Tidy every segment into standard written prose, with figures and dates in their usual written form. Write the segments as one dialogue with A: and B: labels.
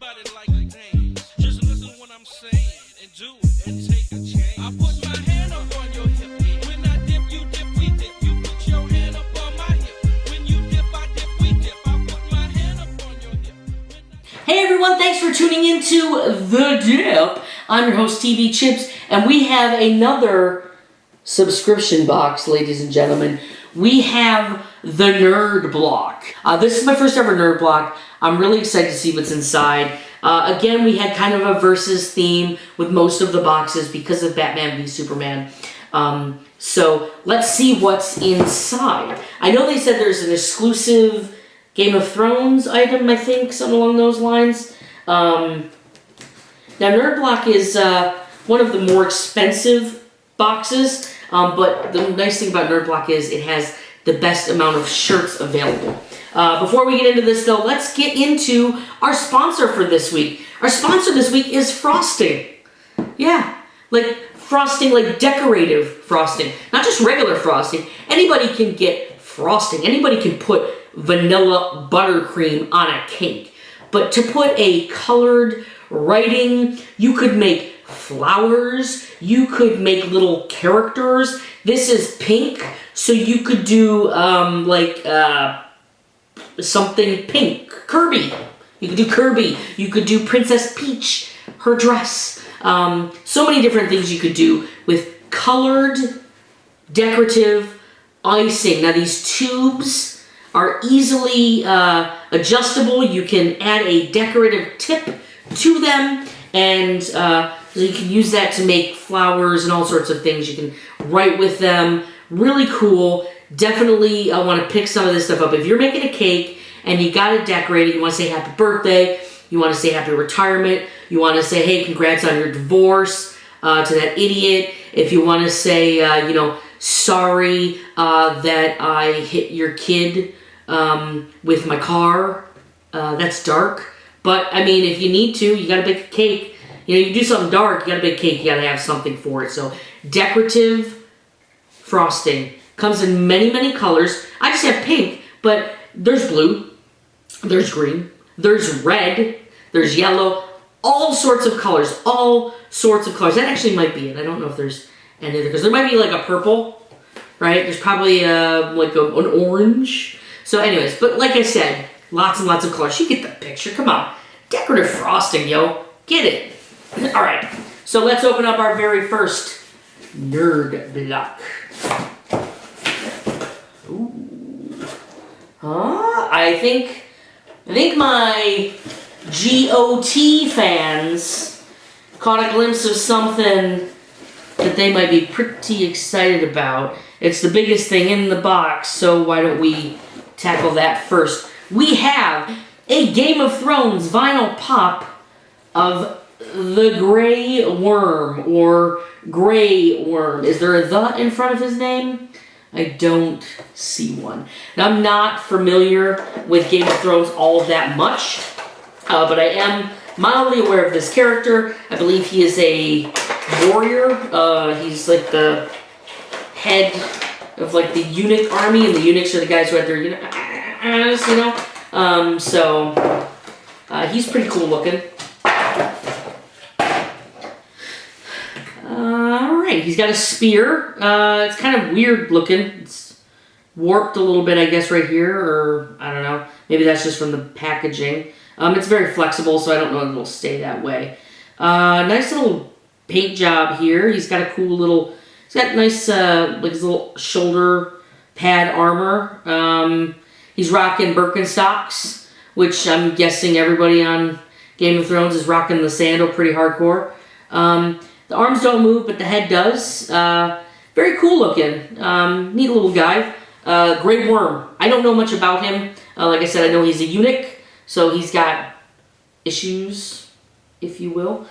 A: Everybody like to dance. Just listen to what I'm saying and do it and take a chance. I put my hand up on your hip. When I dip, you dip, we dip. You put your hand up on my hip. When you dip, I dip, we dip. I put my hand up on your hip.
B: Hey everyone, thanks for tuning into The Dip. I'm your host, TVChips, and we have another subscription box, ladies and gentlemen. We have the Nerd Block. This is my first ever Nerd Block. I'm really excited to see what's inside. Again, we had kind of a versus theme with most of the boxes because of Batman v Superman. So let's see what's inside. I know they said there's an exclusive Game of Thrones item, I think, something along those lines. Now, Nerd Block is one of the more expensive boxes, but the nice thing about Nerd Block is it has the best amount of shirts available. Before we get into this, though, let's get into our sponsor for this week. Our sponsor this week is frosting. Yeah, like frosting, like decorative frosting, not just regular frosting. Anybody can get frosting. Anybody can put vanilla buttercream on a cake. But to put a colored writing, you could make flowers, you could make little characters. This is pink, so you could do something pink. Kirby. You could do Kirby. You could do Princess Peach, her dress. So many different things you could do with colored decorative icing. Now these tubes are easily adjustable. You can add a decorative tip to them, and so you can use that to make flowers and all sorts of things. You can write with them. Really cool. Definitely want to pick some of this stuff up. If you're making a cake and you got to decorate it, you want to say happy birthday, you want to say happy retirement, you want to say, hey, congrats on your divorce to that idiot. If you want to say, sorry that I hit your kid with my car, that's dark. But, I mean, if you need to, you got to bake a cake. You do something dark, you got to bake a cake, you got to have something for it. So, decorative frosting. Comes in many, many colors. I just have pink, but there's blue, there's green, there's red, there's yellow, all sorts of colors, all sorts of colors. That actually might be it. I don't know if there's any other, because there might be like a purple, right? There's probably an orange. So anyways, but like I said, lots and lots of colors. You get the picture. Come on. Decorative frosting, yo. Get it. All right. So let's open up our very first Nerd Block. Ooh. I think my GOT fans caught a glimpse of something that they might be pretty excited about. It's the biggest thing in the box, so why don't we tackle that first? We have a Game of Thrones vinyl pop of the Grey Worm, or Grey Worm. Is there a "the" in front of his name? I don't see one. Now, I'm not familiar with Game of Thrones all that much, but I am mildly aware of this character. I believe he is a warrior. He's like the head of like the eunuch army, and the eunuchs are the guys who had their so he's pretty cool looking. Alright, he's got a spear. It's kind of weird looking. It's warped a little bit, I guess, right here, or I don't know. Maybe that's just from the packaging. It's very flexible, so I don't know if it'll stay that way. Nice little paint job here. He's got a cool little, he's got nice, like his little shoulder pad armor. He's rocking Birkenstocks, which I'm guessing everybody on Game of Thrones is rocking the sandal pretty hardcore. The arms don't move, but the head does. Very cool looking. Neat little guy. Grey Worm. I don't know much about him. Like I said, I know he's a eunuch, so he's got issues, if you will.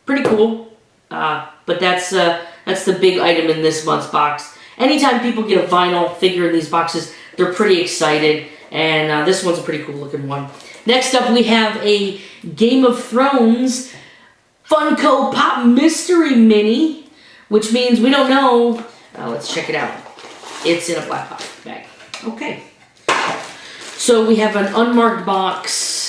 B: Pretty cool. But that's the big item in this month's box. Anytime people get a vinyl figure in these boxes, they're pretty excited. And this one's a pretty cool looking one. Next up, we have a Game of Thrones Funko Pop Mystery Mini, which means we don't know. Let's check it out. It's in a black bag. Okay. So we have an unmarked box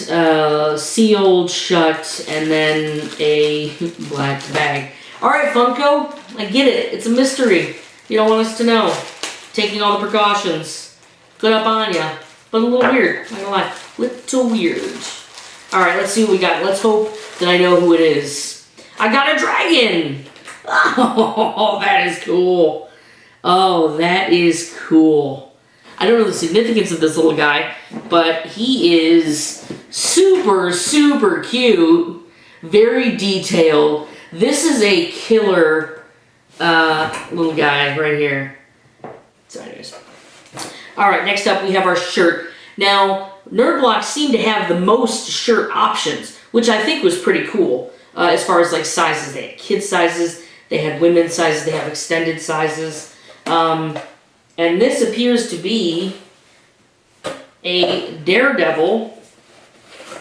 B: sealed shut, and then a black bag. Alright, Funko, I get it. It's a mystery. You don't want us to know. Taking all the precautions. Good up on ya. But a little weird. Not gonna lie. Little weird. Alright, let's see what we got. Let's hope that I know who it is. I got a dragon! Oh, that is cool. Oh, that is cool. I don't know the significance of this little guy, but he is super, super cute. Very detailed. This is a killer little guy right here. So anyways. Alright, next up we have our shirt. Now, NerdBlock seemed to have the most shirt options, which I think was pretty cool. As far as like sizes. They had kids sizes, they had women's sizes, they have extended sizes. And this appears to be a Daredevil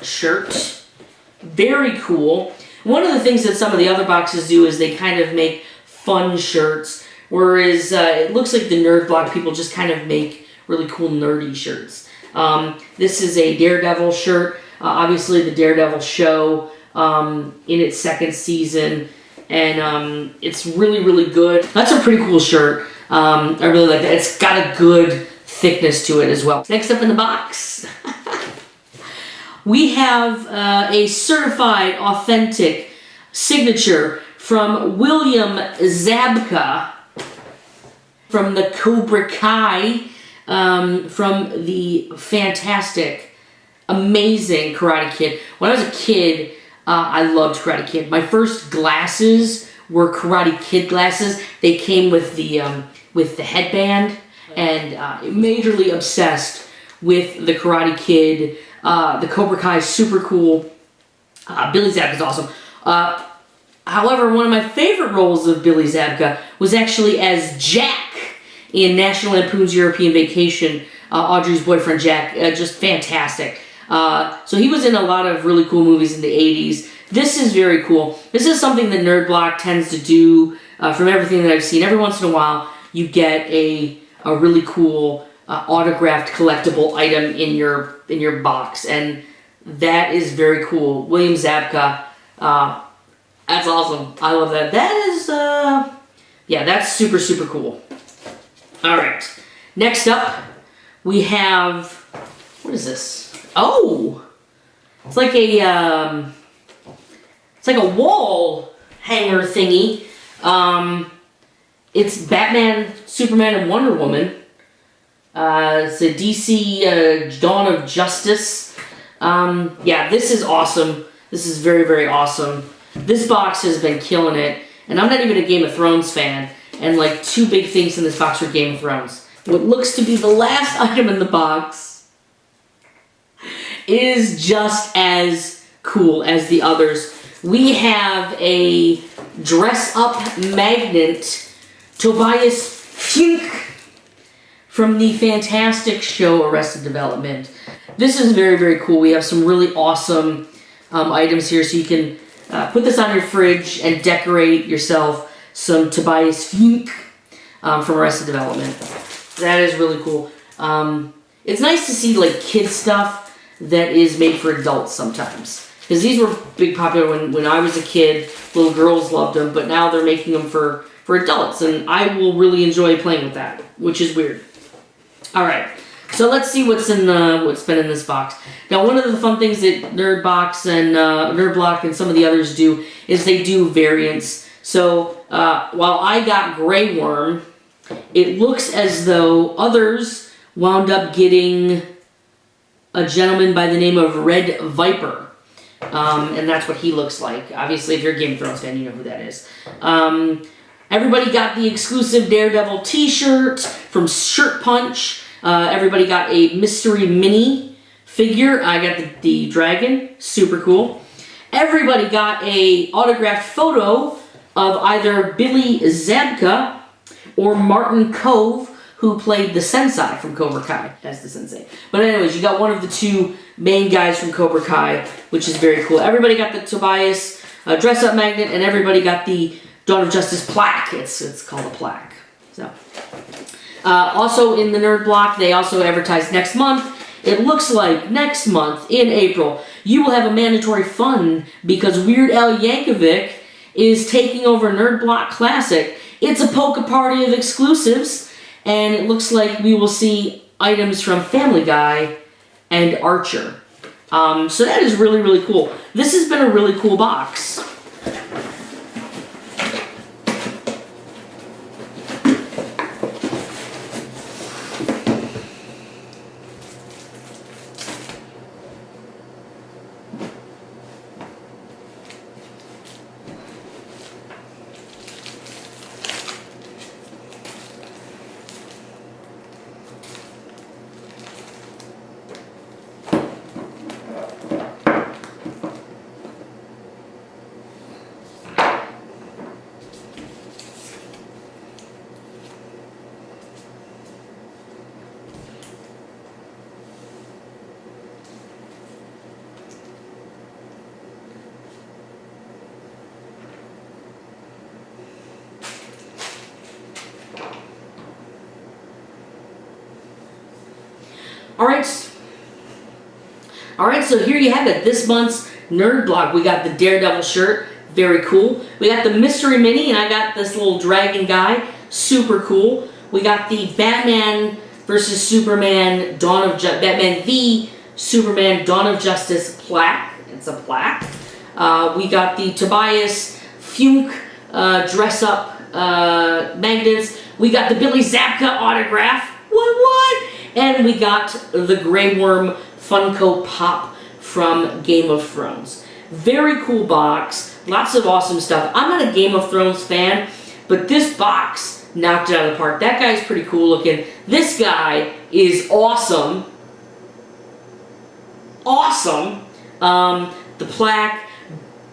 B: shirt. Very cool. One of the things that some of the other boxes do is they kind of make fun shirts, whereas it looks like the NerdBlock people just kind of make really cool nerdy shirts. This is a Daredevil shirt. Obviously the Daredevil show in its second season, and it's really, really good. That's a pretty cool shirt. I really like that. It's got a good thickness to it as well. Next up in the box, we have a certified authentic signature from William Zabka from the Cobra Kai, from the fantastic, amazing Karate Kid. When I was a kid, I loved Karate Kid. My first glasses were Karate Kid glasses. They came with the headband, and majorly obsessed with the Karate Kid. The Cobra Kai is super cool. Billy Zabka is awesome. However, one of my favorite roles of Billy Zabka was actually as Jack in National Lampoon's European Vacation. Audrey's boyfriend Jack, just fantastic. So he was in a lot of really cool movies in the 80s. This is very cool. This is something that NerdBlock tends to do from everything that I've seen. Every once in a while, you get a really cool autographed collectible item in your box, and that is very cool. William Zabka, that's awesome. I love that. That is, yeah, that's super, super cool. All right. Next up, we have, what is this? Oh, it's like a wall hanger thingy. It's Batman, Superman, and Wonder Woman. It's a DC Dawn of Justice. Yeah, this is awesome. This is very, very awesome. This box has been killing it, and I'm not even a Game of Thrones fan, and like two big things in this box are Game of Thrones. What looks to be the last item in the box is just as cool as the others. We have a dress-up magnet, Tobias Fink, from the fantastic show Arrested Development. This is very, very cool. We have some really awesome items here, so you can put this on your fridge and decorate yourself some Tobias Fink from Arrested Development. That is really cool. It's nice to see like kid stuff that is made for adults sometimes. Because these were big popular when I was a kid. Little girls loved them, but now they're making them for adults, and I will really enjoy playing with that, which is weird. Alright, so let's see what's been in this box. Now, one of the fun things that NerdBox and NerdBlock and some of the others do is they do variants. So, while I got Grey Worm, it looks as though others wound up getting a gentleman by the name of Red Viper. And that's what he looks like. Obviously, if you're a Game of Thrones fan, you know who that is. Everybody got the exclusive Daredevil t-shirt from Shirt Punch. Everybody got a mystery mini figure. I got the dragon. Super cool. Everybody got a autographed photo of either Billy Zabka or Martin Kove, who played the sensei from Cobra Kai as the sensei. But anyways, you got one of the two main guys from Cobra Kai, which is very cool. Everybody got the Tobias dress-up magnet, and everybody got the Dawn of Justice plaque. It's called a plaque. So, also in the NerdBlock, they also advertised next month it looks like next month in April, you will have a mandatory fun because Weird Al Yankovic is taking over Nerd Block Classic. It's a polka party of exclusives, and it looks like we will see items from Family Guy and Archer. So that is really, really cool. This has been a really cool box. Alright, so here you have it. This month's Nerd Block. We got the Daredevil shirt. Very cool. We got the Mystery Mini, and I got this little dragon guy. Super cool. We got the Batman versus Superman Batman v Superman Dawn of Justice plaque. It's a plaque. We got the Tobias Funk dress-up magnets. We got the Billy Zabka autograph. What? And we got the Grey Worm Funko Pop from Game of Thrones. Very cool box. Lots of awesome stuff. I'm not a Game of Thrones fan, but this box knocked it out of the park. That guy's pretty cool looking. This guy is awesome. Awesome. The plaque,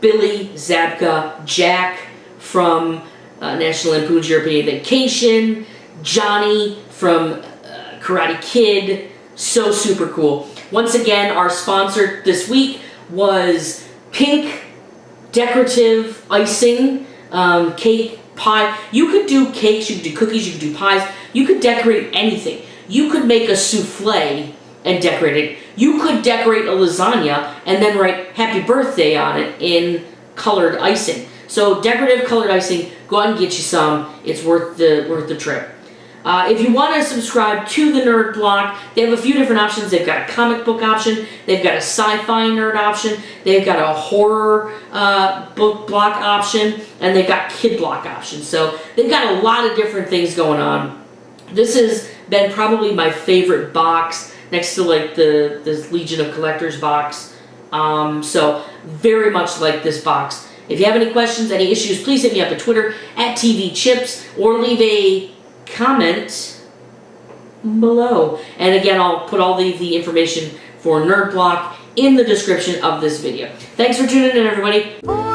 B: Billy Zabka, Jack from National Lampoon's European Vacation, Johnny from Karate Kid. So super cool. Once again, our sponsor this week was Pink Decorative Icing, cake, pie. You could do cakes, you could do cookies, you could do pies. You could decorate anything. You could make a souffle and decorate it. You could decorate a lasagna and then write happy birthday on it in colored icing. So decorative colored icing, go out and get you some. It's worth the trip. If you want to subscribe to the Nerd Block, they have a few different options. They've got a comic book option, they've got a sci-fi nerd option, they've got a horror book block option, and they've got kid block options. So they've got a lot of different things going on. This has been probably my favorite box, next to like the Legion of Collectors box. So very much like this box. If you have any questions, any issues, please hit me up at Twitter at TVChips or leave a comment below. And again, I'll put all the information for Nerd Block in the description of this video. Thanks for tuning in, everybody.